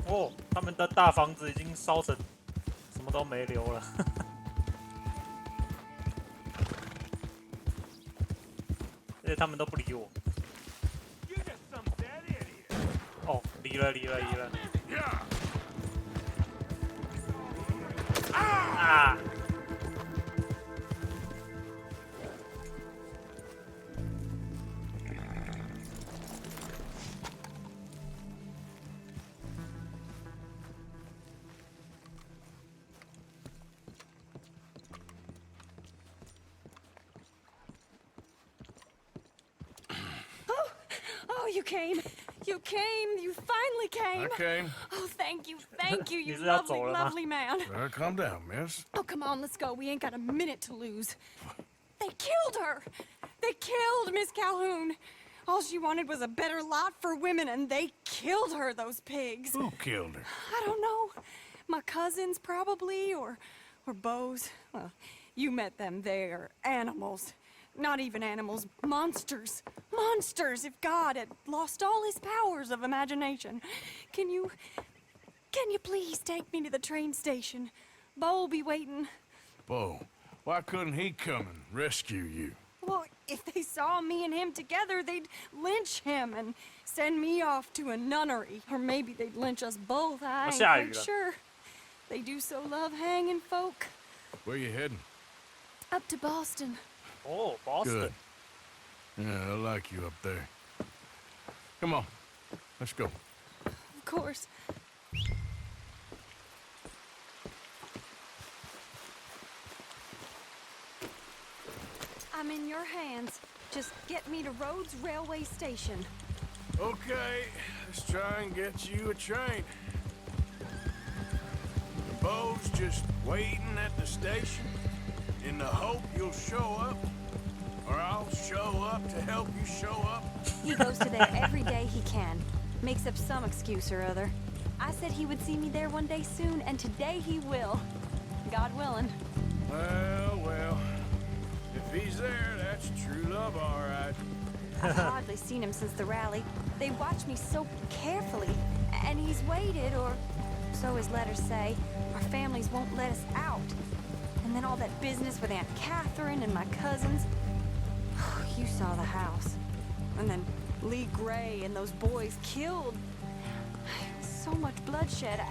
哦，他们的大房子已经烧成什么都没留了。而且他们都不理我。哦，离了。啊！ Oh, you came. You came. You finally came. I came. Oh, thank you. Thank you, you 你是要 lovely, 走了吗？ lovely man. Calm down, miss. Oh, come on, let's go. We ain't got a minute to lose. They killed her. They killed Miss Calhoun. All she wanted was a better lot for women, and they killed her, those pigs. Who killed her? I don't know. My cousins, probably, or Beau's. Well, you met them. They're animals. Not even animals. Monsters. Monsters, if God had lost all his powers of imagination. Can you please take me to the train station? Beau will be waiting. Beau. Why couldn't he come and rescue you? Well, if they saw me and him together, they'd lynch him and send me off to a nunnery. Or maybe they'd lynch us both. I ain't quite sure. They do so love hanging folk. Where you heading? Up to Boston. Oh, Boston. Good. Yeah, I like you up there. Come on. Let's go. Of course. I'm in your hands. Just get me to Rhodes Railway Station. Okay, let's try and get you a train. Beau's just waiting at the station in the hope you'll show up, or I'll show up to help you show up. He goes to there every day he can. Makes up some excuse or other. I said he would see me there one day soon, and today he will. God willing. Well. If he's there, that's true love, all right. I've hardly seen him since the rally. They watched me so carefully, and he's waited, or so his letters say. Our families won't let us out. And then all that business with Aunt Catherine and my cousins. You saw the house. And then Lee Gray and those boys killed. So much bloodshed.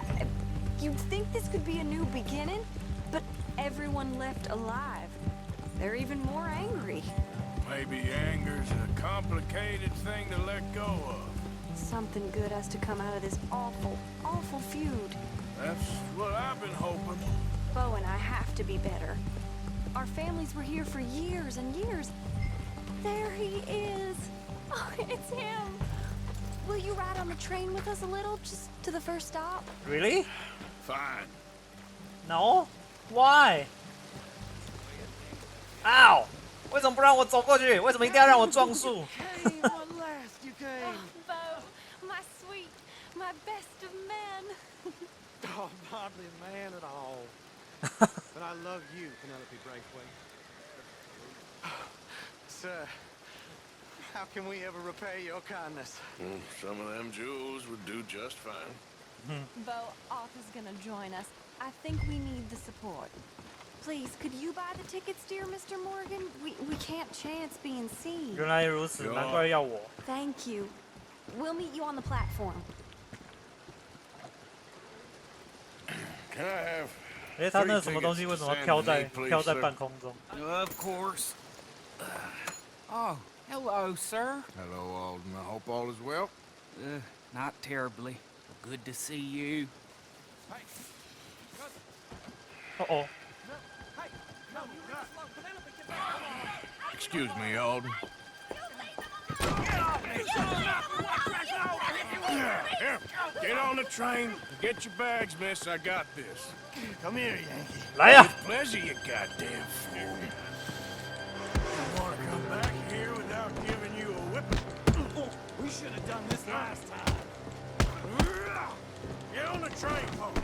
You'd think this could be a new beginning, but everyone left alive. They're even more angry. Maybe anger's a complicated thing to let go of. Something good has to come out of this awful, awful feud. That's what I've been hoping. Beau and I have to be better. Our families were here for years and years. There he is. Oh, it's him. Will you ride on the train with us a little, just to the first stop? Really? Fine. No? Why? Ow! 为什么不让我走过去？为什么一定要让我撞树？ At last you came. Beau, my sweet, my best of men. Oh, hardly a man at all. But I love you, Penelope Braithwaite. Sir, how can we ever repay your kindness? Some of them jewels would do just fine. Beau, Arthur's gonna join us. I think we need the support. Please, could you buy the tickets, dear Mr. Morgan? We can't chance being seen. 原来如此，难怪要我。 Thank you. We'll meet you on the platform. Can I have 哎，他那什么东西为什么飘在半空中？ Of course. Oh, hello, sir. Hello, Alden. I hope all is well. Not terribly. Good to see you. 哦哦， Excuse me, Alden. Here, get on the train. Get your bags, miss. I got this. Come here, Yankee. 来呀！ With pleasure, you goddamn fool. You want to come back here without giving you a whip? We should have done this last time. Get on the train, folks.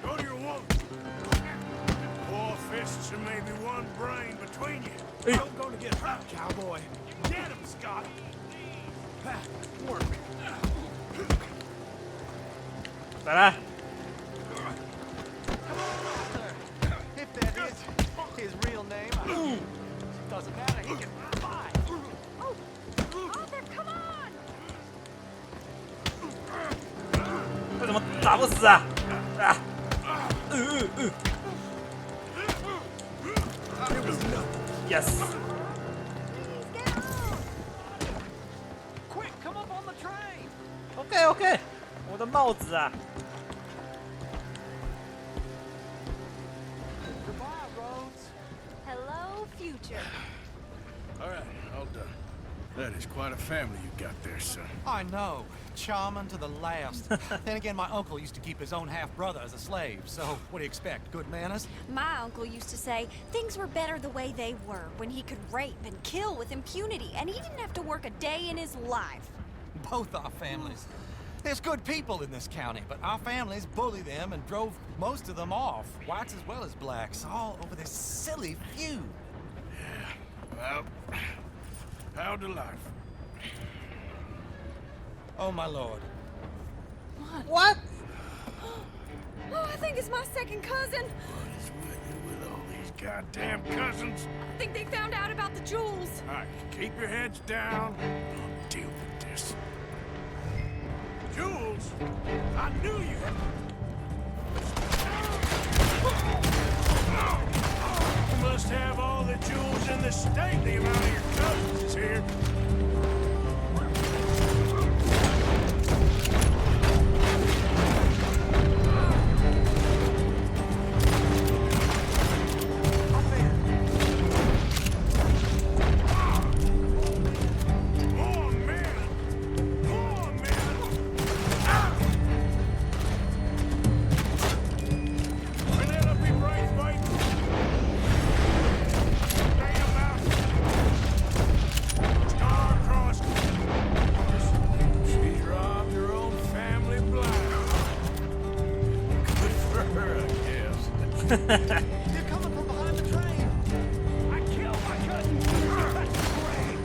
Go to your woman. Four fists and maybe one brain between you. Don't go to get hurt, cowboy. Get him, Scott. Work. 来来， If that is his real name, doesn't matter. He can fly. Oh, Arthur, come on! 为什么打不死啊？啊！Yes， Please get on! Quick, come up on the train. OK， 我的帽子啊！ Goodbye, Rhodes. Hello, future. All right, all done. That is quite a family you got there, son. I know. Charming to the last. Then again, my uncle used to keep his own half-brother as a slave, so what do you expect? Good manners? My uncle used to say things were better the way they were, when he could rape and kill with impunity, and he didn't have to work a day in his life. Both our families. There's good people in this county, but our families bullied them and drove most of them off, whites as well as blacks, all over this silly feud. Well, how to life. Oh, my lord. What？ Oh, I think it's my second cousin. What is with you with all these goddamn cousins? I think they found out about the jewels. All right, keep your heads down. We'll deal with this. Jules, I knew you had... You must have all the jewels in the state. The amount of your cousins is here. Oh, man. Oh, man. Penelope Braithwaite. Stay about. Star-crossed. She's robbed her own family blind. Good for her, I guess. They're coming from behind the train. I killed my cousin. That's great.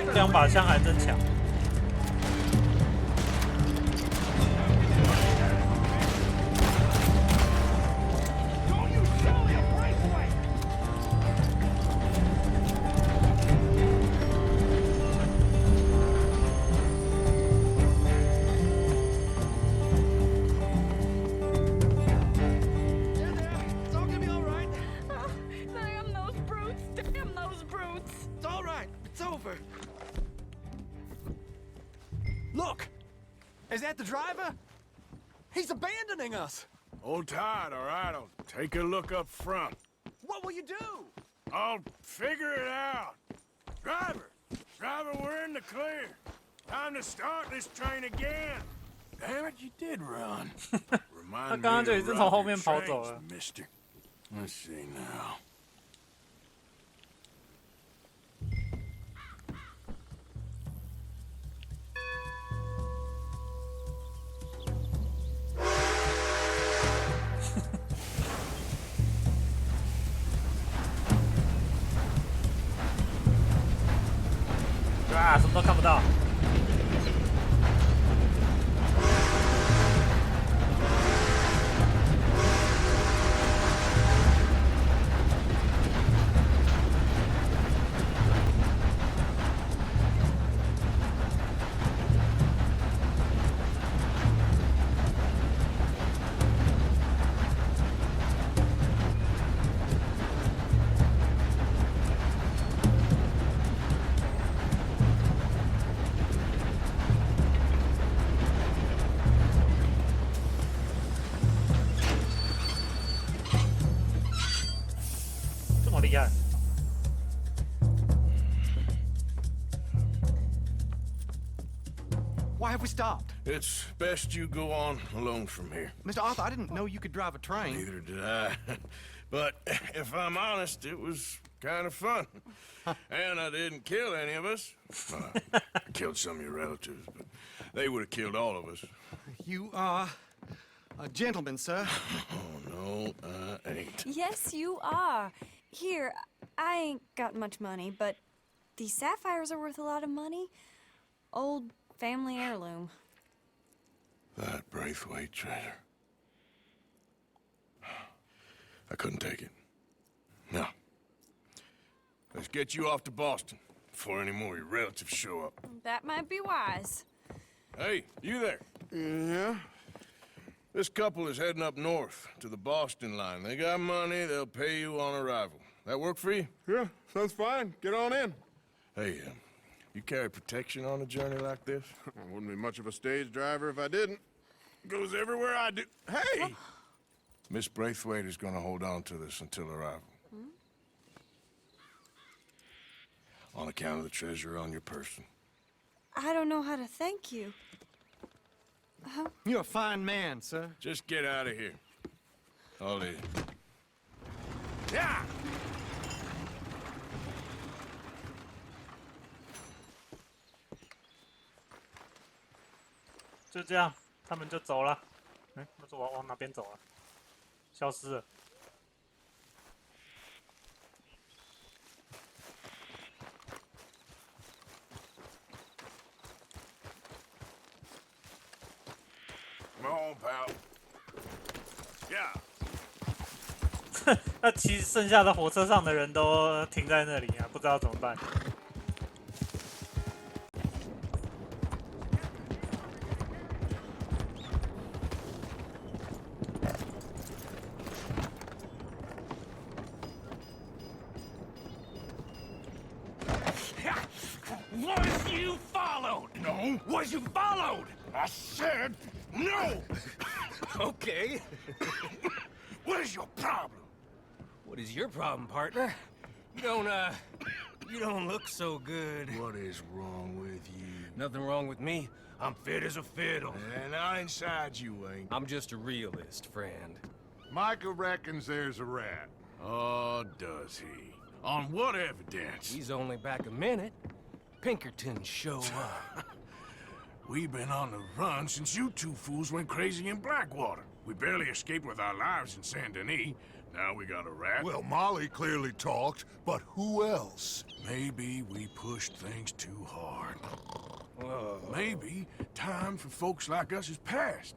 这两把枪还真强。 Don't you sell your Braithwaite! It's all gonna be all right. Oh, damn those brutes! Damn those brutes! It's all right. It's over. Look! Is that the driver? He's abandoning us. Hold tight, all right? I'll take a look up front. What will you do? I'll figure it out. Driver! Driver, we're in the clear. Time to start this train again. Damn it, you did run. Remind 他刚刚就已 me 经 to 从 rob 后 your 面跑走 trains, 了。 mister. Let's see now. Wow， 啊，什么都看不到。这么厉害。 Why have we stopped? It's best you go on alone from here. Mr. Arthur, I didn't know you could drive a train. Neither did I. But if I'm honest, it was kind of fun. And I didn't kill any of us. I killed some of your relatives, but they would have killed all of us. You are a gentleman, sir. Oh, no, I ain't. Yes, you are. Here, I ain't got much money, but these sapphires are worth a lot of money. Old family heirloom. That Braithwaite treasure. I couldn't take it. No. Let's get you off to Boston before any more of your relatives show up. That might be wise. Hey, you there? Yeah? This couple is heading up north to the Boston line. They got money, they'll pay you on arrival. That work for you? Yeah, sounds fine. Get on in. Hey, you carry protection on a journey like this? I wouldn't be much of a stage driver if I didn't. Goes everywhere I do. Hey! Miss Braithwaite is gonna hold on to this until arrival. On account of the treasure on your person. I don't know how to thank you. You're a fine man, sir. Just get out of here. I'll leave. Yeah! 就这样，他们就走了。嗯，那是往哪边走了？消失了。Come on, pal. Yeah. 那其实剩下的火车上的人都停在那里啊，不知道怎么办。Was you followed? No. Was you followed? I said no. Okay. What is your problem? What is your problem, partner? You don't look so good. What is wrong with you? Nothing wrong with me. I'm fit as a fiddle. And I inside you ain't. I'm just a realist, friend. Micah reckons there's a rat. Oh, does he? On what evidence? He's only back a minute. Pinkerton show up. We've been on the run since you two fools went crazy in Blackwater. We barely escaped with our lives in Saint Denis. Now we got a rat. Well, Molly clearly talked, but who else? Maybe we pushed things too hard. Maybe time for folks like us is past.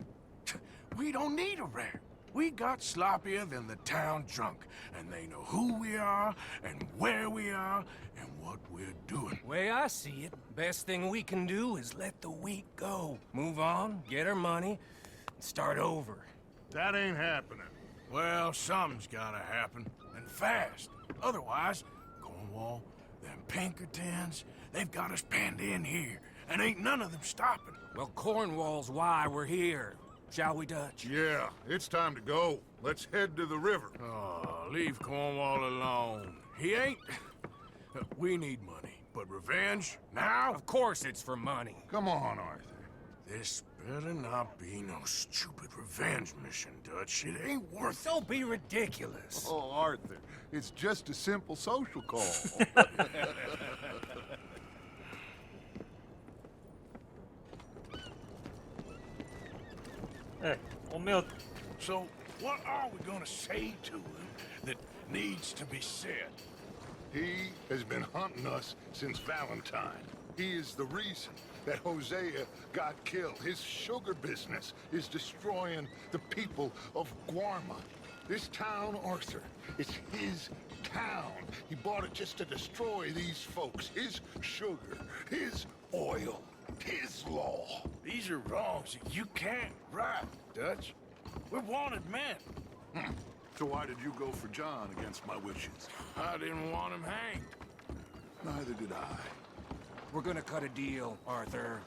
We don't need a rat. We got sloppier than the town drunk, and they know who we are, and where we are, and what we're doing. Way I see it, best thing we can do is let the week go. Move on, get our money, and start over. That ain't happening. Well, something's gotta happen, and fast. Otherwise, Cornwall, them Pinkertons, they've got us penned in here, and ain't none of them stopping. Well, Cornwall's why we're here. Shall we, Dutch? Yeah, it's time to go. Let's head to the river. Oh, leave Cornwall alone. He ain't... We need money, but revenge, now? Of course it's for money. Come on, Arthur. This better not be no stupid revenge mission, Dutch. It ain't worth it. Don't be ridiculous. Oh, Arthur, it's just a simple social call.哎，我没有 So, what are we gonna say to him that needs to be said? He has been hunting us since Valentine. He is the reason that Hosea got killed. His sugar business is destroying the people of Guarma. This town, Arthur, it's his town. He bought it just to destroy these folks. His sugar, his oil, his law. These are wrongs that you can't right, Dutch. We're wanted men. So why did you go for John against my wishes? I didn't want him hanged. Neither did I. We're gonna cut a deal, Arthur.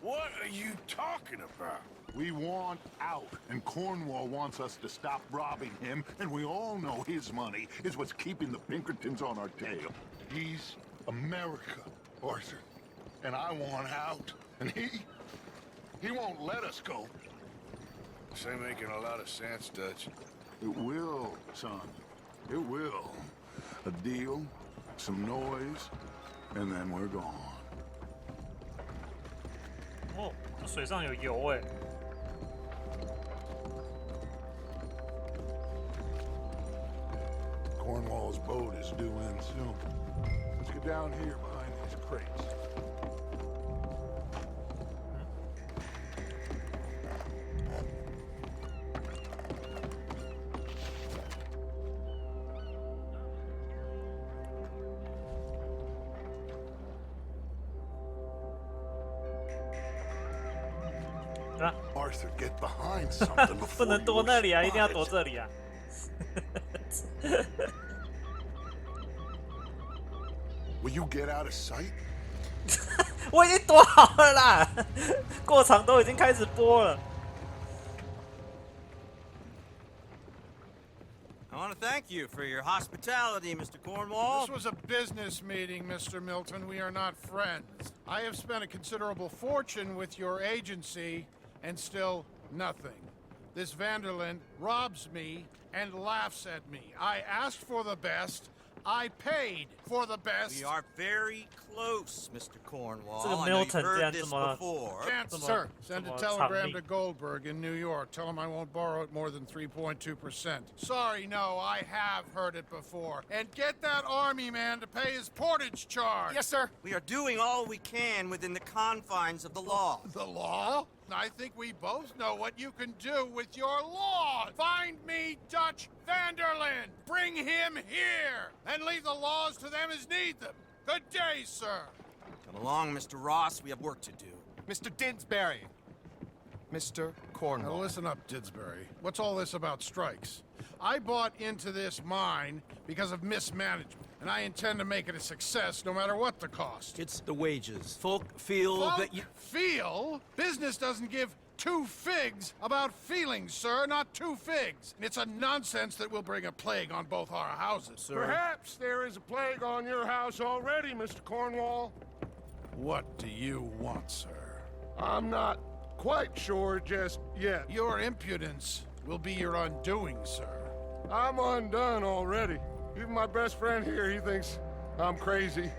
What are you talking about? We want out, and Cornwall wants us to stop robbing him, and we all know his money is what's keeping the Pinkertons on our tail. He's America, Arthur, and I want out, and he won't let us go. This ain't making a lot of sense, Dutch. It will, son. It will. A deal, some noise, and then we're gone. 哦，这水上有油哎。 Cornwall's Cornwall's boat is due in soon. Let's get down here behind these crates. Arthur, get behind something 不 before 能躲 you're 那里啊，一定要 spotted. 躲这里啊！ Will you get out of sight? 我已经躲好了啦，过场都已经开始播了。 I want to thank you for your hospitality, Mr. Cornwall. This was a business meeting, Mr. Milton. We are not friends. I have spent a considerable fortune with your agency, and still nothing. This Vanderlyn robs me and laughs at me. I asked for the best. I paid for the best. We are very close, Mr. Cornwall. 这个 I know you've Milton 这样 heard 这 this 么 before. Chance, Come sir. on, Send a come on, telegram Tommy. to Goldberg in New York. Tell him I won't borrow it more than 3.2%. Sorry, no, I have heard it before. And get that army man to pay his portage charge. Yes, sir. We are doing all we can within the confines of the law. The law? I think we both know what you can do with your law. Find me Dutch Vanderlyn. Bring him here. And leave the laws to them as need them. Good day, sir. Come along, Mr. Ross. We have work to do. Mr. Didsbury. Mr. Now Cornwall. listen up, Didsbury. What's all this about strikes? I bought into this mine because of mismanagement, and I intend to make it a success no matter what the cost. It's the wages. Folk feel Folk that you... feel? Business doesn't give two figs about feelings, sir, not two figs. It's a nonsense that will bring a plague on both our houses. Sir. Perhaps there is a plague on your house already, Mr. Cornwall. What do you want, sir? I'm not quite sure just yet. Your impudence will be your undoing, sir. I'm undone already. Even my best friend here, he thinks I'm crazy.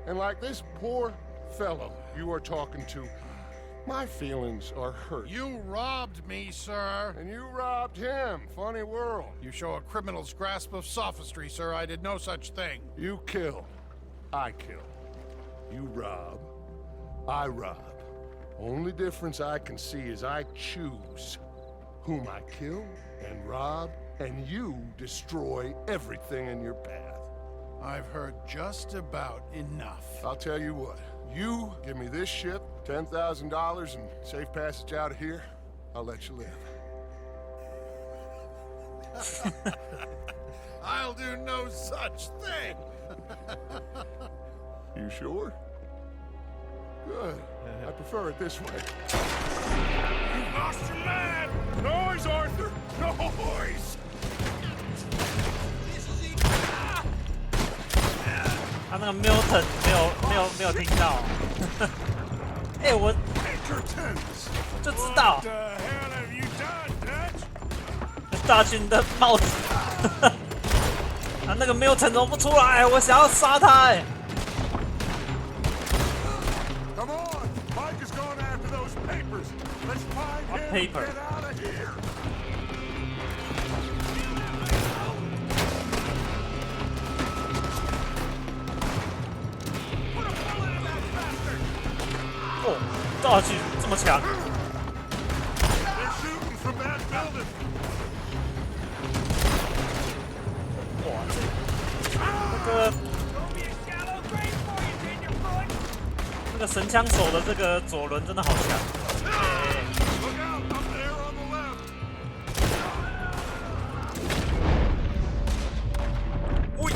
And like this poor fellow you are talking to, my feelings are hurt. You robbed me, sir. And you robbed him. Funny world. You show a criminal's grasp of sophistry, sir. I did no such thing. You kill. I kill. You rob. I rob. Only difference I can see is I choose whom I kill and rob, and you destroy everything in your path. I've heard just about enough. I'll tell you what. You give me this ship, $10,000, and safe passage out of here, I'll let you live. I'll do no such thing. You sure? Good. I prefer it this way. You lost your man! Noise, Arthur! Noise! 他那个 Milton 没有听到。哎，我 Pinkertons! 就知道 What the hell have you done, Dutch? 大军的帽子。啊，那个 Milton 怎么不出来？我想要杀他哎。 Come on! Mike has gone after those papers. Let's find What him paper? and get out of here. Put a bullet in that bastard! 哦，大军这么强。 They're shooting from that building. 哇，那个 Don't be a shallow grave for you, tenderfoot. 那个神枪手的这个左轮真的好强。哎 Look out! Up there on the left. 喂，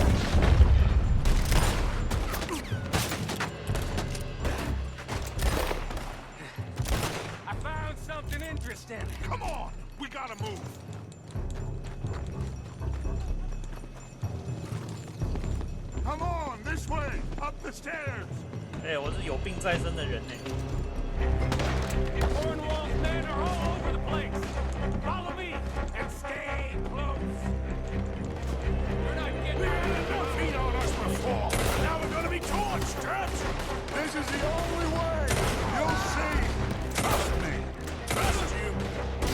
I found something interesting. Come on! We gotta move. Come on, this way, up the stairs. 哎，我是有病在身的人呢。 Cornwall's men are all over the place. Follow me and stay close. We're not getting no feet on us before. Now we're gonna be torched, Dutch. This is the only way. You'll see. Trust me. Trust you.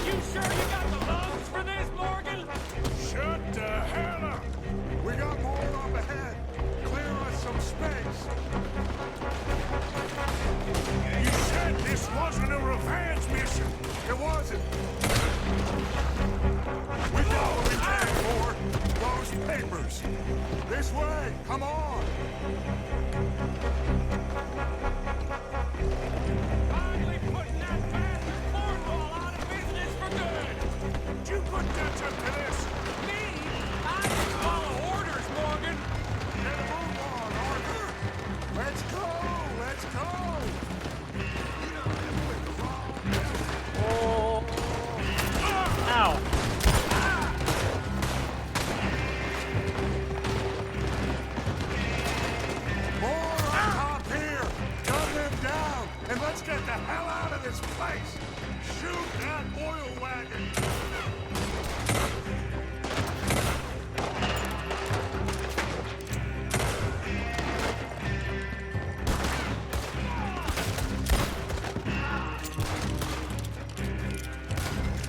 You sure you got the lungs for this, Morgan? Shut the hell up. We got more This way! Come on! Finally putting that bastard Cornwall out of business for good! Did you put Dutch up to this? Me? I just follow orders, Morgan! Get a move on, Arthur! Let's go! Let's go! You know, with the wrong... Oh! Ow! More on top here! Gun them down! And let's get the hell out of this place! Shoot that oil wagon!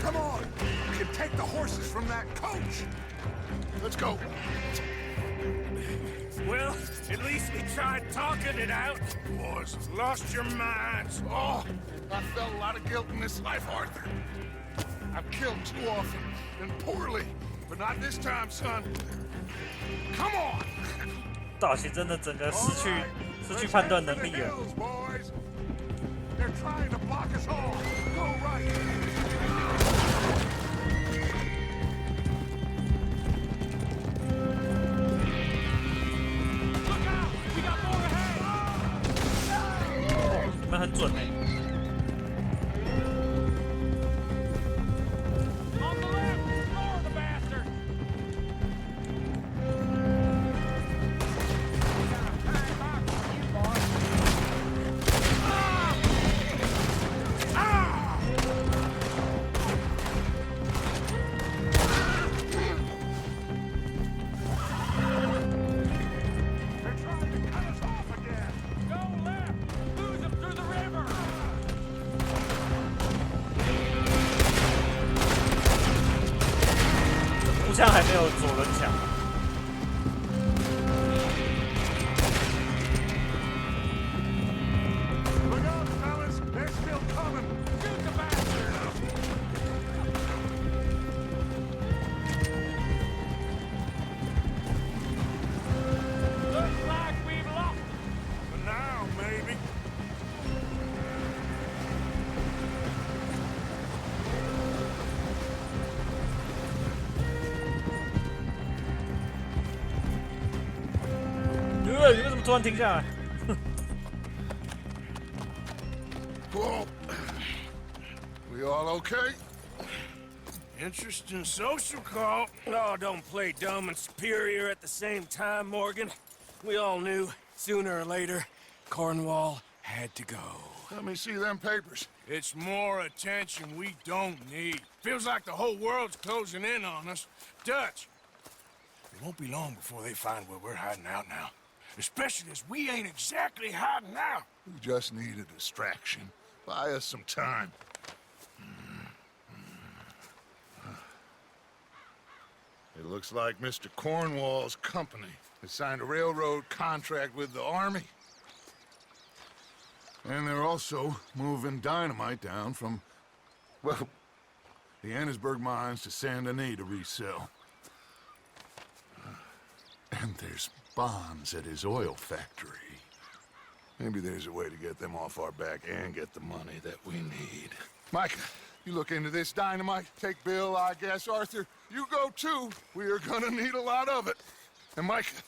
Come on! We can take the horses from that coach! Let's go! Well, at least we tried talking it out. Boys, lost your minds. Oh, I felt a lot of guilt in this life, Arthur. I've killed too often, and poorly. But not this time, son. Come on! 大奇真的整个失去判断能力了。 Boys. They're trying to block us all. Go right. Look out! We got more ahead! 你们很准哎。 On the left! Ignore the bastard! They're trying to cut us off again. Go left! Lose them through the river! 步枪还没有左轮强。 Look out, fellas. They're still coming. Shoot the bastard! Looks like we've lost. For now, maybe.你为什么突然停下来？ Whoa. We all okay? Interesting social call. Oh, don't play dumb and superior at the same time, Morgan. We all knew, sooner or later, Cornwall had to go. Let me see them papers. It's more attention we don't need. Feels like the whole world's closing in on us. Dutch, it won't be long before they find where we're hiding out now. Especially as we ain't exactly hiding out. We just need a distraction. Buy us some time. It looks like Mr. Cornwall's company has signed a railroad contract with the Army. And they're also moving dynamite down from, well, the Annesburg mines to Saint Denis to resell. And there's bonds at his oil factory. Maybe there's a way to get them off our back and get the money that we need. Micah, you look into this dynamite. Take Bill, I guess. Arthur, you go too. We are gonna need a lot of it. And Micah,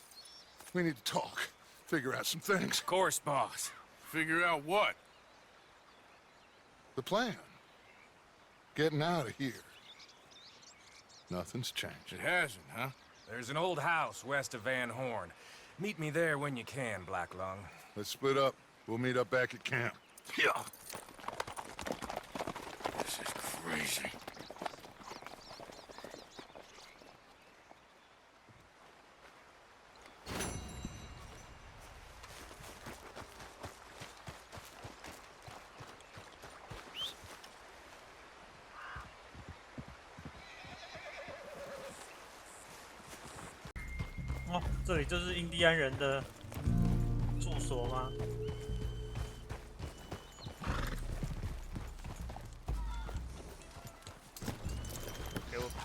we need to talk. Figure out some things. Of course, boss. Figure out what? The plan. Getting out of here. Nothing's changed. It hasn't, huh? There's an old house west of Van Horn. Meet me there when you can, Black Lung. Let's split up. We'll meet up back at camp. Yeah. This is crazy.哦，这里就是印第安人的住所吗？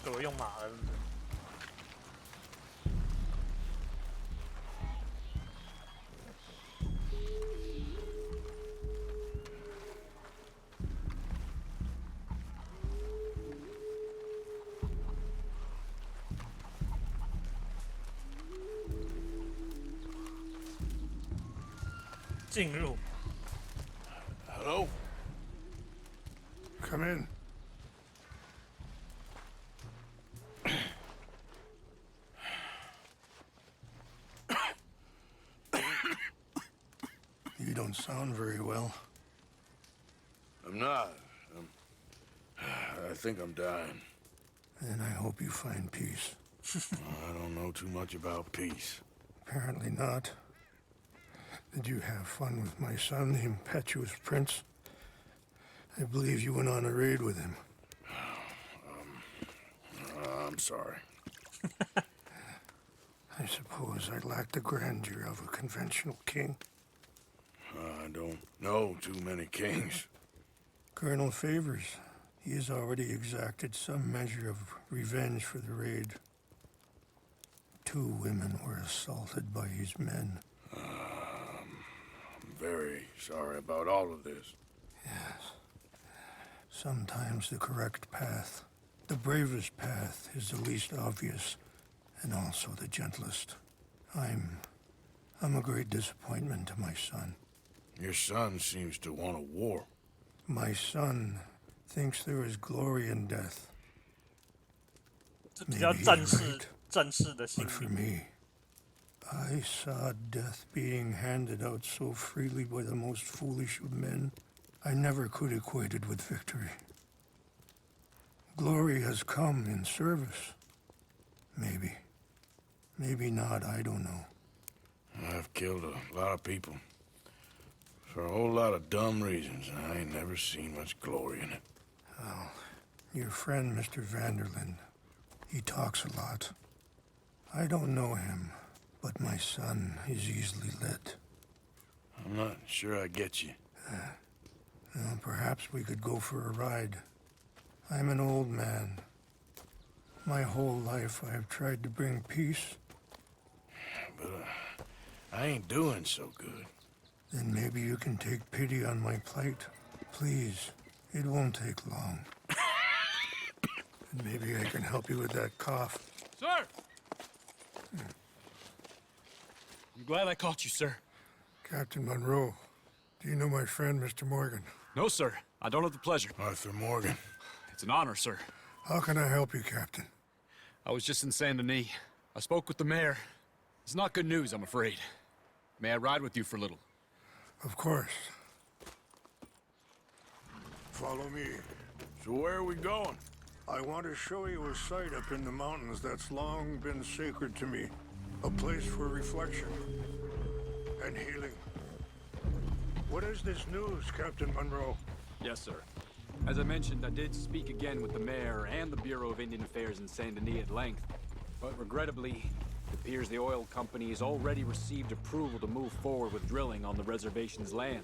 给我用马了是不是？进入。 Hello? Come in. You don't sound very well. I'm not. I think I'm dying. And I hope you find peace. I don't know too much about peace. Apparently not. Did you have fun with my son, the impetuous prince? I believe you went on a raid with him. I'm sorry. I suppose I lack the grandeur of a conventional king. I don't know too many kings. Colonel Favors, he has already exacted some measure of revenge for the raid. 2 women were assaulted by his men. I'm very sorry about all of this. Yes. Sometimes the correct path, the bravest path, is the least obvious, and also the gentlest. I'm a great disappointment to my son. Your son seems to want a war. My son thinks there is glory in death. 这比较 Maybe 战 he's 士 right, 战士的心 but for 理。 me, I saw death being handed out so freely by the most foolish of men. I never could equate it with victory. Glory has come in service. Maybe. Maybe not, I don't know. I've killed a lot of people. For a whole lot of dumb reasons, and I ain't never seen much glory in it. Well, your friend, Mr. Vanderlyn, he talks a lot. I don't know him, but my son is easily led. I'm not sure I get you. Well, perhaps we could go for a ride. I'm an old man. My whole life I have tried to bring peace. But I ain't doing so good. Then maybe you can take pity on my plight. Please, it won't take long. And maybe I can help you with that cough. Sir! I'm glad I caught you, sir. Captain Monroe, do you know my friend, Mr. Morgan? No, sir. I don't have the pleasure. Arthur Morgan. It's an honor, sir. How can I help you, Captain? I was just in Saint Denis. I spoke with the mayor. It's not good news, I'm afraid. May I ride with you for a little? Of course. Follow me. So where are we going? I want to show you a site up in the mountains that's long been sacred to me. A place for reflection and healing. What is this news, Captain Monroe? Yes, sir. As I mentioned, I did speak again with the mayor and the Bureau of Indian Affairs in Saint Denis at length. But regrettably, it appears the oil company has already received approval to move forward with drilling on the reservation's land.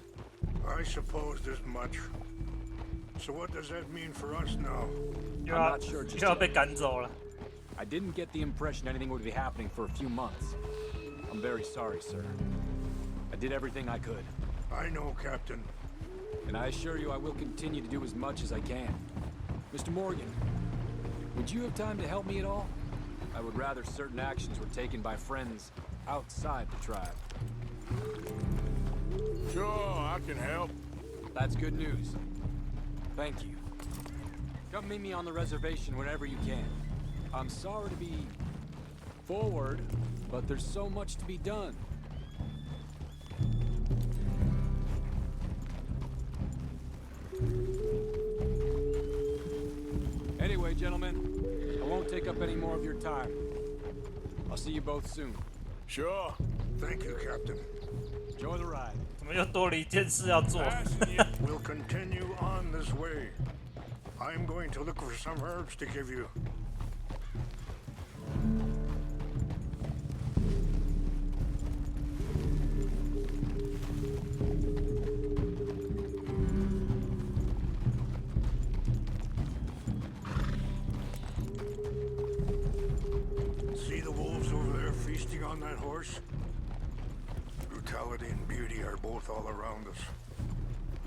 I supposed as much. So what does that mean for us now? I'm not sure just 又要被 yet. 赶走了。 I didn't get the impression anything would be happening for a few months. I'm very sorry, sir. I did everything I could. I know, Captain. And I assure you I will continue to do as much as I can. Mr. Morgan, would you have time to help me at all? I would rather certain actions were taken by friends outside the tribe. Sure, I can help. That's good news. Thank you. Come meet me on the reservation whenever you can. I'm sorry to be forward, but there's so much to be done. Anyway, gentlemen, I won't take up any more of your time. I'll see you both soon. Sure. Thank you, Captain. Enjoy the ride. 怎么又多了一件事要做？ We'll continue on this way. I'm going to look for some herbs to give you. See the wolves over there feasting on that horse? Brutality and beauty are both all around us.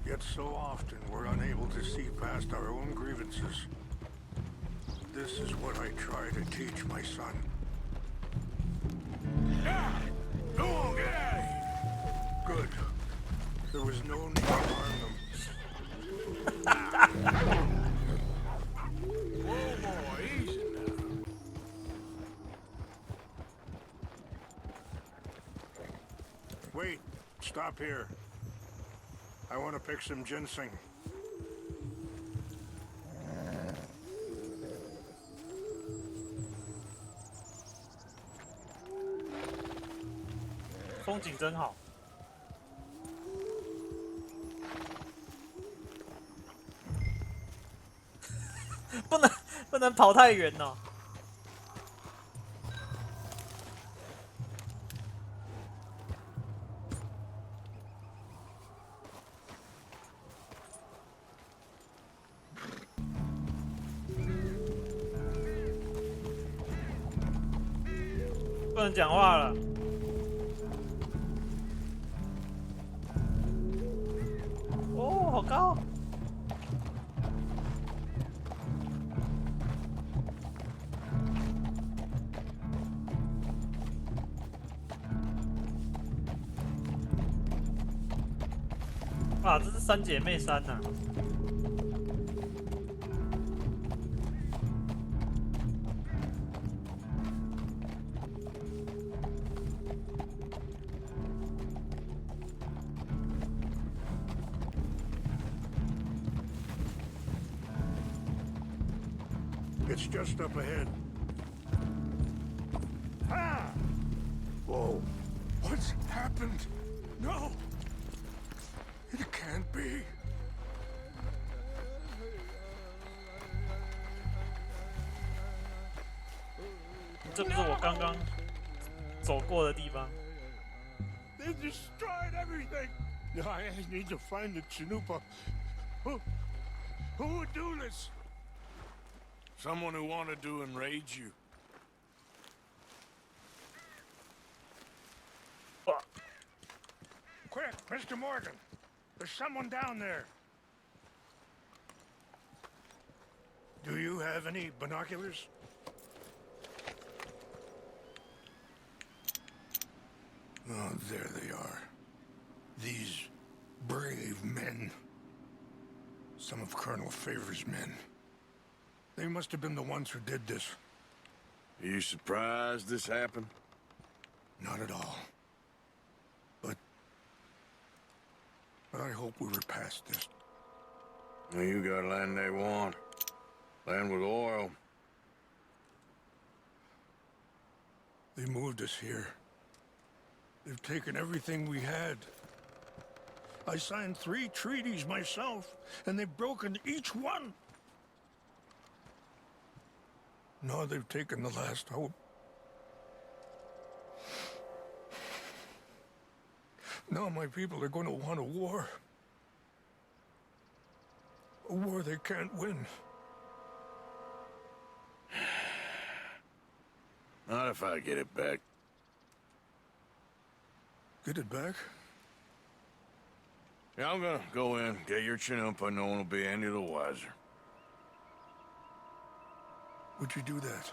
Yet so often we're unable to see past our own grievances. This is what I try to teach my son. Go on, get out of here. Good. There was no need to harm them. Whoa, boy, easy now. Wait, stop here. I want to pick some ginseng. 风景真好。不能跑太远哦。不能讲话了。哦，好高！啊，这是三姐妹山呐、It's just up ahead. Ah! Whoa. What's happened? No! It can't be. 这不是我刚刚走过的地方。They destroyed everything. I need to find the Chinupa. Who would do this? Someone who wanted to enrage you. Quick, Mr. Morgan. There's someone down there. Do you have any binoculars? Oh, there they are. These brave men. Some of Colonel Favor's men. They must have been the ones who did this. Are you surprised this happened? Not at all. But I hope we were past this. Well, you got land they want. Land with oil. They moved us here. They've taken everything we had. I signed 3 treaties myself, and they've broken each one. Now they've taken the last hope. Now my people are going to want a war. A war they can't win. Not if I get it back. Get it back? Yeah, I'm gonna go in, get your Chinoopa, no one will be any the wiser. Would you do that?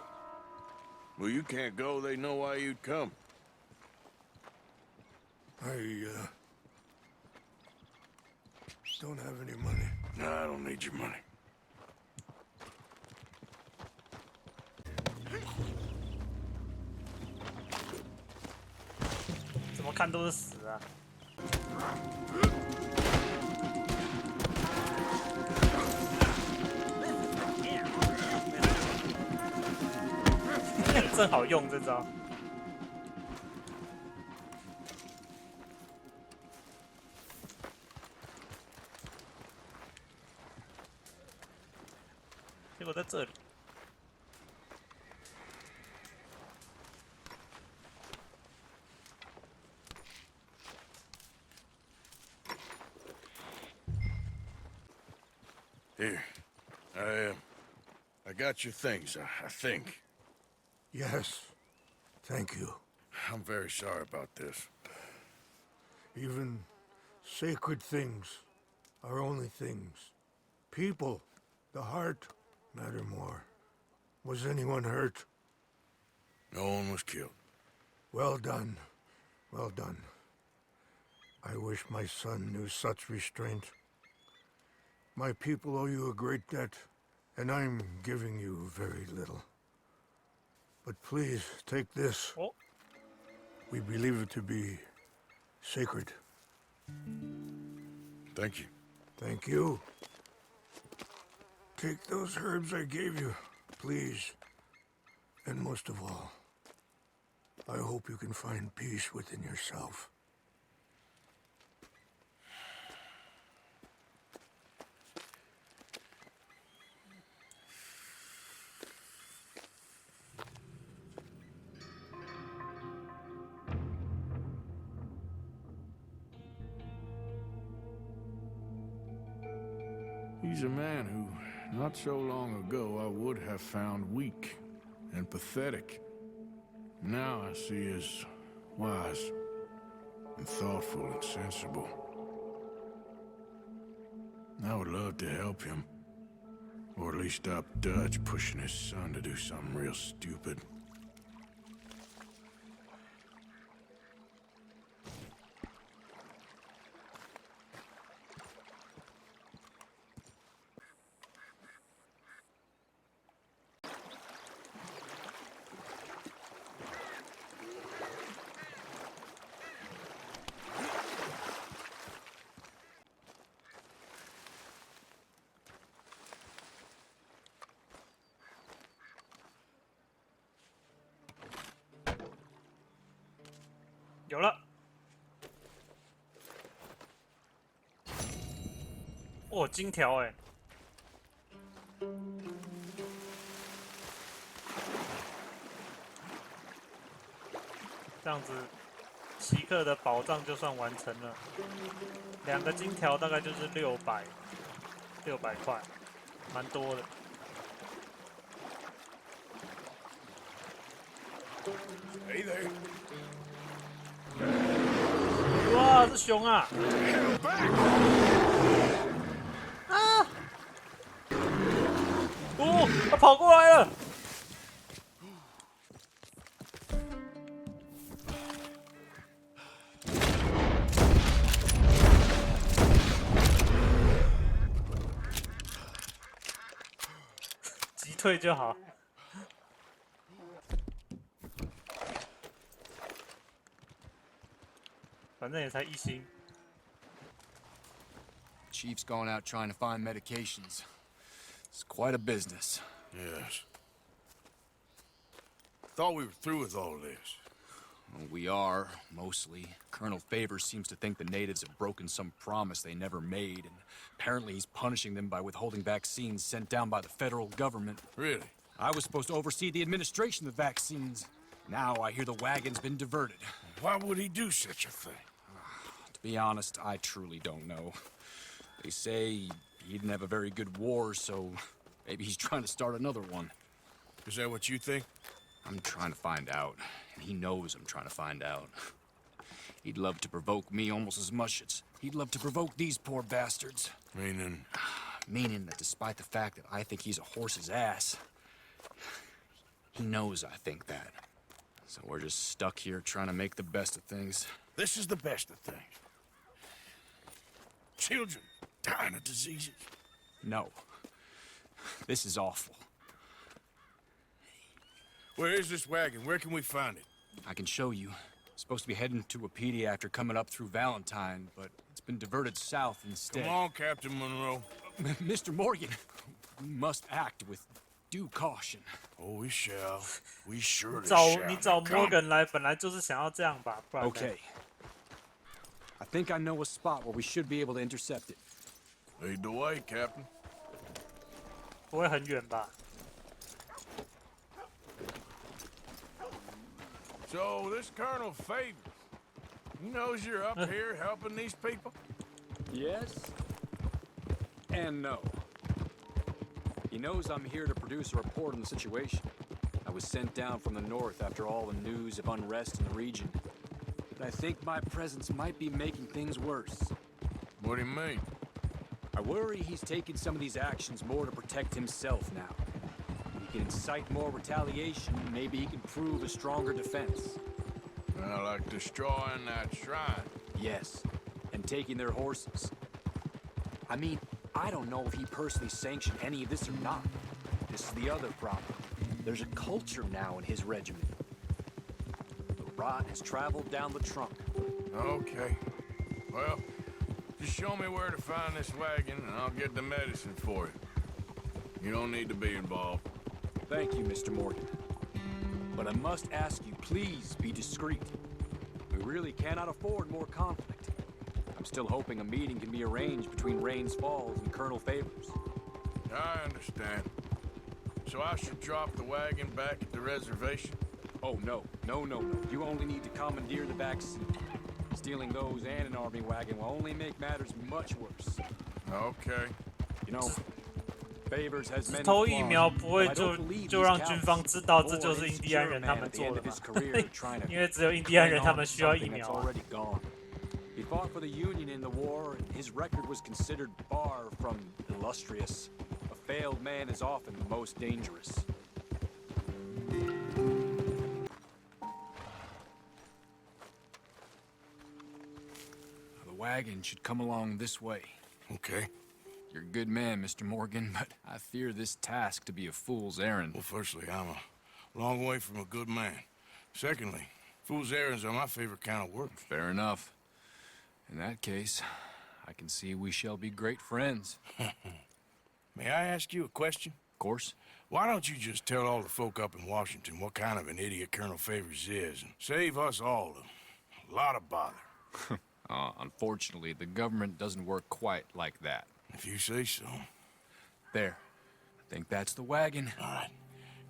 Well, you can't go, they know why you'd come. I don't have any money. No, I don't need your money. 怎么看都是死啊！正好用这招。结果在这里。Here, I got your things, I think. Yes. Thank you. I'm very sorry about this. Even sacred things are only things. People, the heart, matter more. Was anyone hurt? No one was killed. Well done. Well done. I wish my son knew such restraint. My people owe you a great debt, and I'm giving you very little. But please, take this. Oh. We believe it to be sacred. Thank you. Thank you. Take those herbs I gave you, please. And most of all, I hope you can find peace within yourself. He's a man who, not so long ago, I would have found weak and pathetic. Now I see as wise and thoughtful and sensible. I would love to help him, or at least stop Dutch pushing his son to do something real stupid.有了。哦，金条哎。这样子，奇克的宝藏就算完成了。2个金条大概就是600块，蛮多的。Hey there. 哇，是熊啊！啊！哦，他跑过来了！击退就好。反正也才1星。Chief's gone out trying to find medications. It's quite a business. Yes. Thought we were through with all this. Well, we are, mostly. Colonel Favors seems to think the natives have broken some promise they never made, and apparently he's punishing them by withholding vaccines sent down by the federal government. Really? I was supposed to oversee the administration of the vaccines. Now I hear the wagon's been diverted. Why would he do such a thing? To be honest, I truly don't know. They say he didn't have a very good war, so maybe he's trying to start another one. Is that what you think? I'm trying to find out, and he knows I'm trying to find out. He'd love to provoke me almost as much as he'd love to provoke these poor bastards. Meaning? Meaning that despite the fact that I think he's a horse's ass, he knows I think that. So we're just stuck here trying to make the best of things. This is the best of things. Children dying of diseases. No. This is awful. Where is this wagon? Where can we find it? I can show you. Supposed to be heading to Wapiti after coming up through Valentine, but it's been diverted south instead. Come on, Captain Monroe. Mr. Morgan, we must act with due caution. Oh, we shall. We surely 你 shall. 找 Morgan 来，本来就是想要这样吧，不然呢 Okay. I think I know a spot where we should be able to intercept it. Lead the way, Captain. 不会很远吧？ So, this Colonel Favors, he knows you're up here helping these people? Yes and no. He knows I'm here to produce a report on the situation. I was sent down from the north after all the news of unrest in the region. But I think my presence might be making things worse. What do you mean? I worry he's taking some of these actions more to protect himself now. If he can incite more retaliation, maybe he can prove a stronger defense. Like destroying that shrine. Yes. and taking their horses. I mean, I don't know if he personally sanctioned any of this or not. This is the other problem. There's a culture now in his regiment. The rot has traveled down the trunk. Okay. Well, just show me where to find this wagon, and I'll get the medicine for you. You don't need to be involved. Thank you, Mr. Morgan. But I must ask you, please be discreet. We really cannot afford more conflict. I'm still hoping a meeting can be arranged between Rains Falls and Colonel Favors. I understand. So I should drop the wagon back at the reservation? Oh, no. No. You only need to commandeer the back seat. Stealing those and an army wagon will only make matters much worse. Okay. You know, Favors has many 投疫苗 flaws, 不会 but I 就 don't believe 就 he's 让军方 callous. 知道这 Or 就是 an 印第安 insecure 人 man 他们 at the 做 end 的 of his 嘛 career trying to 因为只有印第安人 hang 他 on 们 to 需要疫 something that's 苗。 already gone. He fought for the Union in the war, and his record was considered far from illustrious. A failed man is often the most dangerous. The wagon should come along this way. Okay. You're a good man, Mr. Morgan, but I fear this task to be a fool's errand. Well, firstly, I'm a long way from a good man. Secondly, fool's errands are my favorite kind of work. Fair enough. In that case, I can see we shall be great friends. May I ask you a question? Of course. Why don't you just tell all the folk up in Washington what kind of an idiot Colonel Favors is, and save us all a lot of bother? Unfortunately, the government doesn't work quite like that. If you say so. There. I think that's the wagon. All right.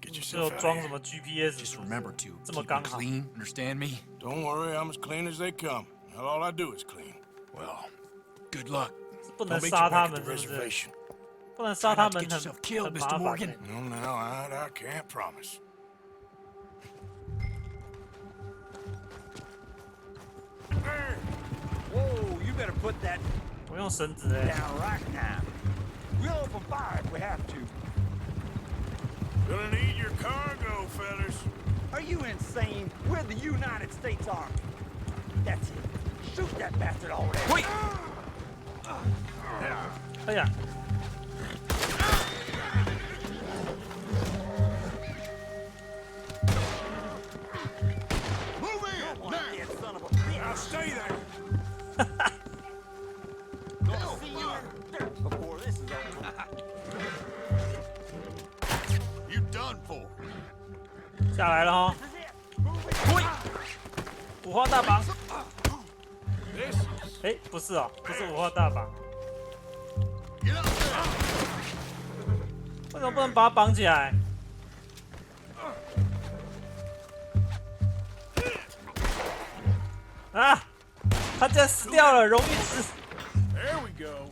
Get 是有 yourself out 装 of 什 here. 么 GPS？ Just remember to 这么 keep 刚 it 好。 clean, understand me? Don't worry, I'm as clean as they come. Hell, all I do is clean. Well, good luck. 是不 I'll 能 meet you 杀他 back at 们 the 是不是？ reservation. 不能杀他们 Try not to get yourself 很 killed, 很 Mr. 麻烦 Morgan. 欸。 No, no, I can't promise. Whoa, you better put that 我用绳子哎。 down right now. We'll open fire if we have to. Gonna need your cargo, fellas. Are you insane? We're the United States Army. That's it. Shoot that bastard already. Wait! 哎呀， Move in! One Now! dead son of a bitch. Now stay there. Gonna see you in dirt before this is over. You done for. 下来了哈。 This is it. Move it. 五花大绑。 This is 哎，不是哦，不是五花大绑。 Get up there! 为什么不能把它绑起来？啊！他竟然死掉了，荣誉值。 there we go.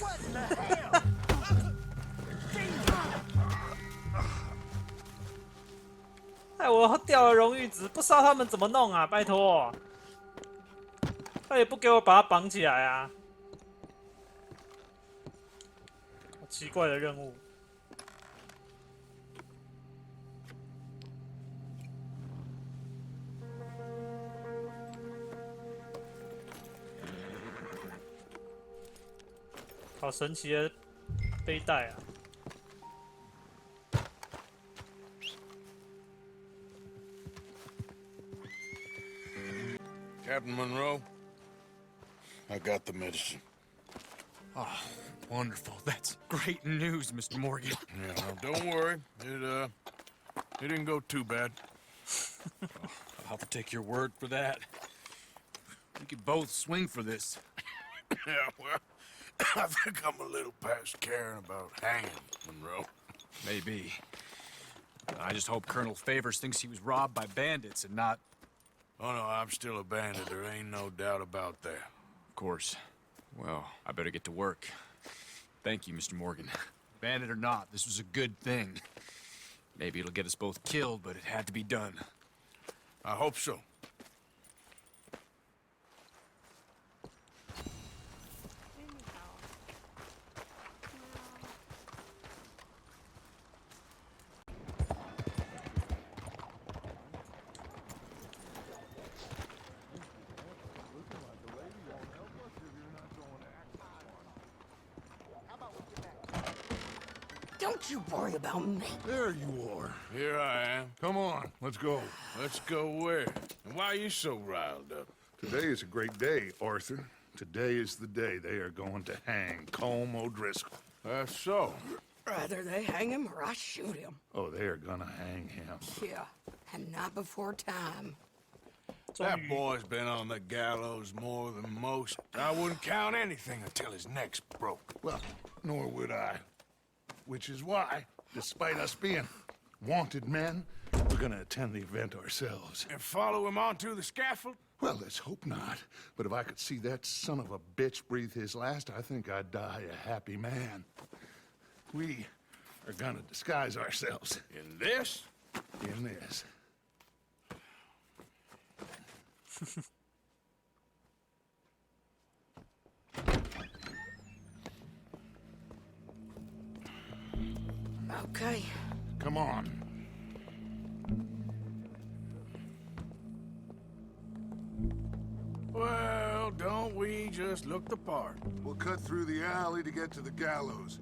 What in the hell? 哎，我掉了荣誉值，不烧他们怎么弄啊？拜托，他也不给我把它绑起来啊！好奇怪的任务。好神奇的背带啊！ Captain Monroe, I got the medicine. Oh, wonderful. That's great news, Mr. Morgan. Yeah, well, don't worry. It didn't go too bad. I'll have to take your word for that. We could both swing for this. Yeah, well, I think I'm a little past caring about hanging, Monroe. Maybe. I just hope Colonel Favors thinks he was robbed by bandits and not... Oh, no, I'm still a bandit. There ain't no doubt about that. Of course. Well, I better get to work. Thank you, Mr. Morgan. Bandit or not, this was a good thing. Maybe it'll get us both killed, but it had to be done. I hope so. Don't you worry about me. There you are. Here I am. Come on, let's go. Let's go where? And why are you so riled up? Today is a great day, Arthur. Today is the day they are going to hang Colm O'Driscoll. That's so. Rather they hang him or I shoot him. Oh, they are gonna hang him. Yeah, and not before time. That boy's been on the gallows more than most. I wouldn't count anything until his neck's broke. Well, nor would I. Which is why, despite us being wanted men, we're gonna attend the event ourselves. And follow him onto the scaffold? Well, let's hope not. But if I could see that son of a bitch breathe his last, I think I'd die a happy man. We are gonna disguise ourselves. In this? In this. Okay. Come on. Well, don't we just look the part? We'll cut through the alley to get to the gallows.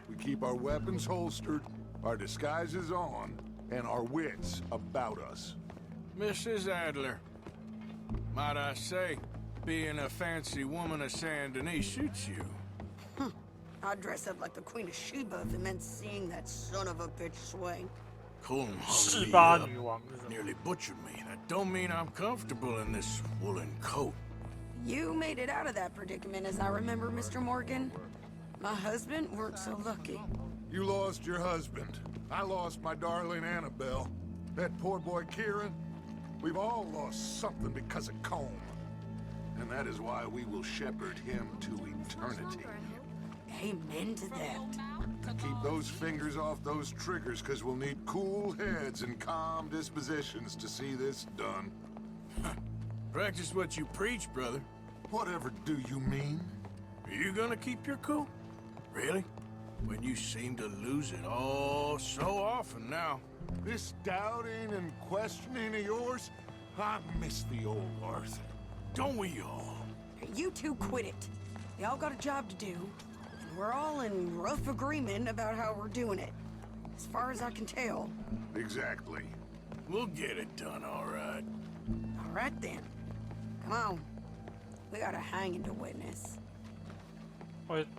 We keep our weapons holstered, our disguises on, and our wits about us. Mrs. Adler, might I say, being a fancy woman of Saint Denis suits you. I'd dress up like the Queen of Sheba if it meant seeing that son of a bitch swing. Colm hung me 18up, 女王是什么？ nearly butchered me. That don't mean I'm comfortable in this woolen coat. You made it out of that predicament, as I remember, Mr. Morgan. My husband weren't so lucky. You lost your husband. I lost my darling Annabelle. That poor boy Kieran. We've all lost something because of Colm. And that is why we will shepherd him to eternity. Amen to that. Keep those fingers off those triggers, because we'll need cool heads and calm dispositions to see this done. Practice what you preach, brother. Whatever do you mean? Are you gonna keep your cool? Really? When you seem to lose it all so often now. This doubting and questioning of yours, I miss the old Arthur. Don't we all? You two quit it. We all got a job to do, and we're all in rough agreement about how we're doing it. As far as I can tell. Exactly. We'll get it done, all right. All right then. Come on. We got a hanging to witness.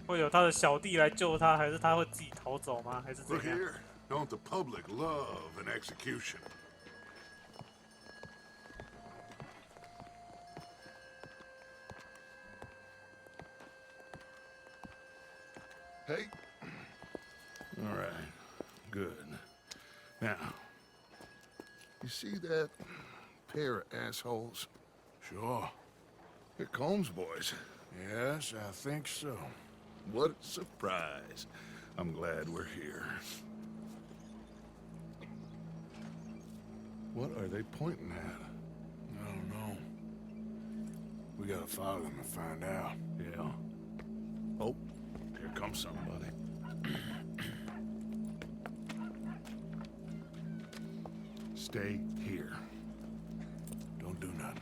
会有他的小弟来救他，还是他会自己逃走吗？还是怎 Look 样？ here. Don't the public love an execution? Hey. All right. Good. Now, you see that pair of assholes? Sure. They're Colm's boys. Yes, I think so. What a surprise. I'm glad we're here. What are they pointing at? I don't know. We gotta follow them and find out. Yeah. Oh, here comes somebody. Stay here. Don't do nothing.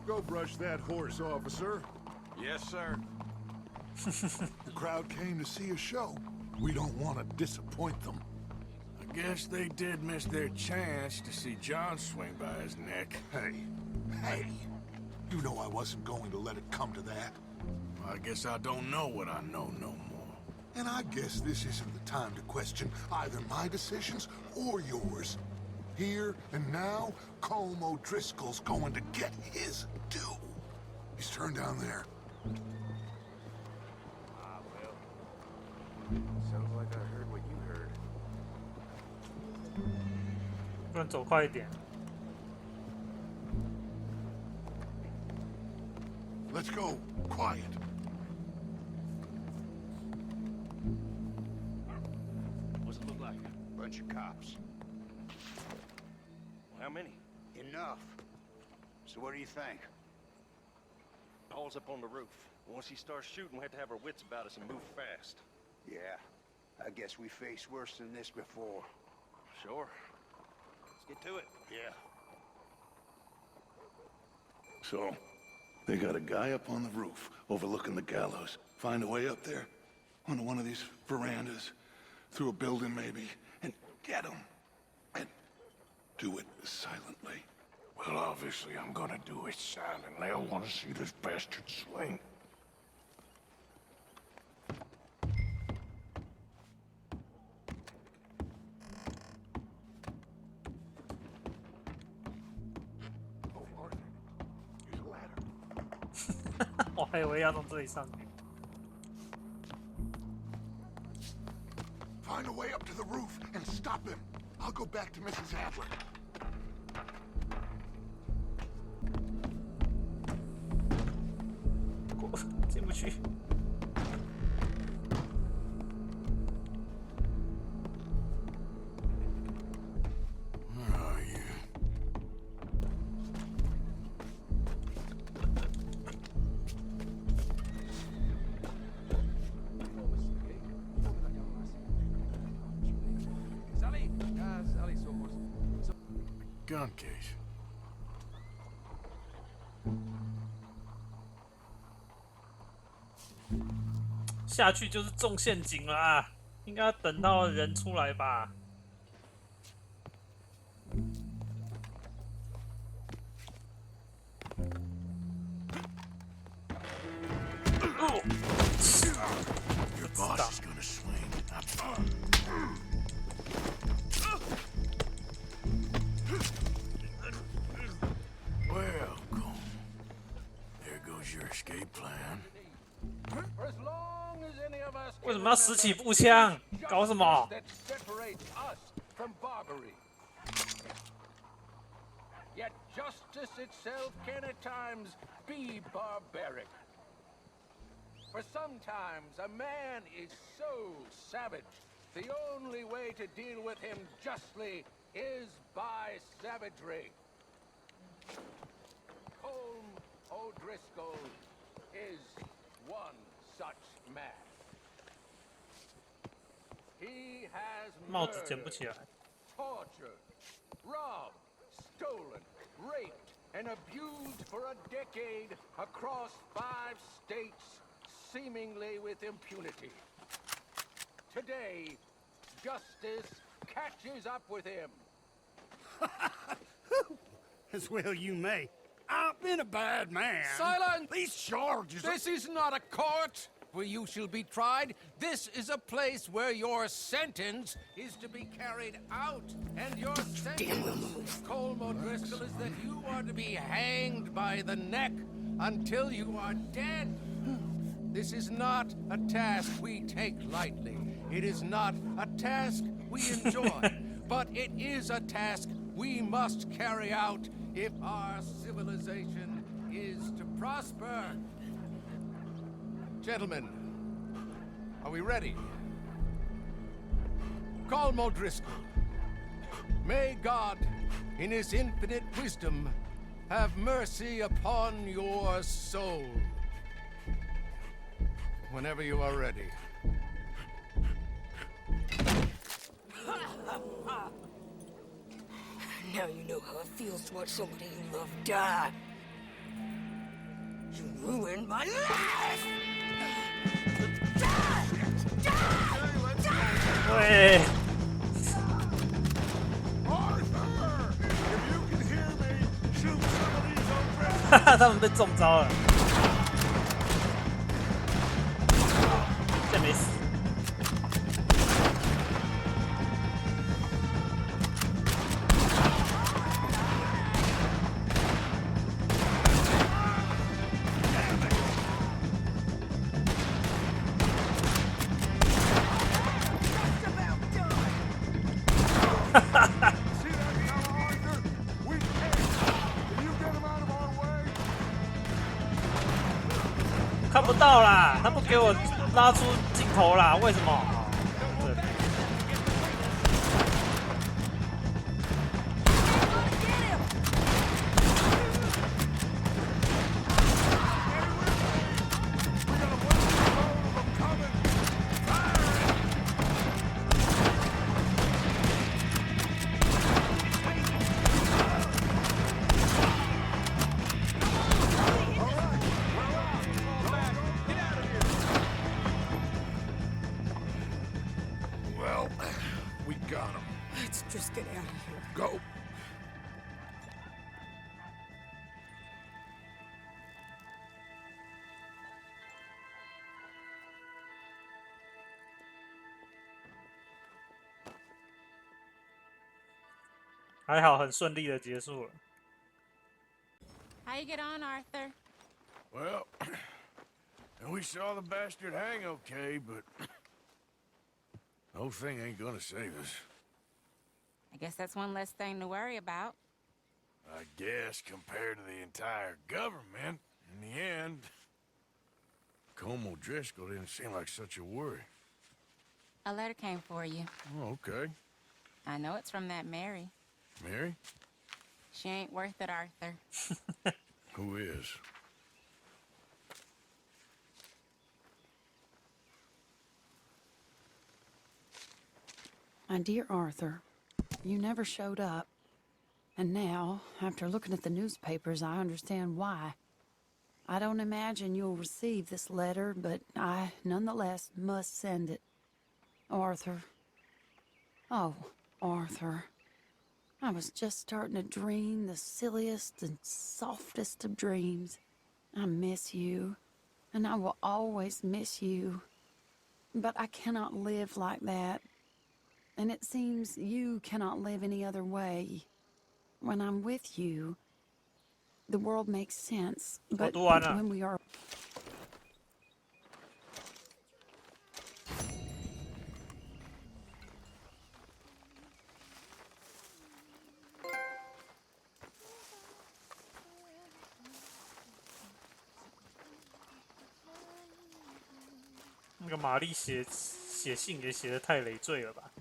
Go brush that horse, officer. Yes, sir. The crowd came to see a show. We don't want to disappoint them. I guess they did miss their chance to see John swing by his neck. Hey, you know I wasn't going to let it come to that. I guess I don't know what I know no more. And I guess this isn't the time to question either my decisions or yours. Here and now, Colm O'Driscoll's going to get his due. He's turned down there. Ah, well. Sounds like I heard what you heard. 不能走快一点。 Let's go. Quiet. What's it look like? Bunch of cops. How many? Enough. So what do you think? Paul's up on the roof. Once he starts shooting, we have to have our wits about us and move fast. Yeah, I guess we faced worse than this before. Sure. Let's get to it. Yeah. So, They got a guy up on the roof overlooking the gallows. Find a way up there, onto one of these verandas, through a building maybe, and get him. And do it silently. Well, obviously I'm gonna do it silently. I want to see this bastard swing. Use a ladder. 我还以为要从这里上去。 Find a way up to the roof and stop him. I'll go back to Mrs. Adler. 进不去。 Where are you? Gun case. 下去就是中陷阱了啊！应该要等到人出来吧。Your boss is gonna swing. Well, Cole, there goes your escape plan. 为什么要拾起步枪？搞什么？ Yet justice itself can at times be barbaric. For sometimes a man is so savage, the only way to deal with him justly is by savagery. Colm O'Driscoll is one such man. He has 帽子捡不起来。 tortured, robbed, stolen, raped, and abused for a decade across 5 states, seemingly with impunity. Today, justice catches up with him. As well you may. I've been a bad man. Silence! These charges This is not a court where you shall be tried. This is a place where your sentence is to be carried out. And your sentence, Colm O'Driscoll, is that you are to be hanged by the neck until you are dead. This is not a task we take lightly. It is not a task we enjoy. But it is a task we must carry out if our civilization is to prosper. Gentlemen, are we ready? Colm O'Driscoll, may God, in his infinite wisdom, have mercy upon your soul. Whenever you are ready. Now you know how it feels to watch somebody you love die. You ruined my life! Die! 喂， 哈哈，他们被中招了，这没死。 看不到啦，他不给我拉出镜头啦，为什么？ just get out of here. Go.还好，很顺利的结束了。How you get on, Arthur? Well, we saw the bastard hang okay, but the whole thing ain't gonna save us. I guess that's one less thing to worry about. I guess compared to the entire government, in the end, Colm O'Driscoll didn't seem like such a worry. A letter came for you. Oh, okay. I know it's from that Mary. Mary? She ain't worth it, Arthur. Who is? My dear Arthur, you never showed up. And now, after looking at the newspapers, I understand why. I don't imagine you'll receive this letter, but I, nonetheless, must send it. Arthur. Oh, Arthur. I was just starting to dream the silliest and softest of dreams. I miss you, and I will always miss you. But I cannot live like that. And it seems you cannot live any other way. When I'm with you, the world makes sense. But when we are...那个玛丽写信也写得太累赘了吧？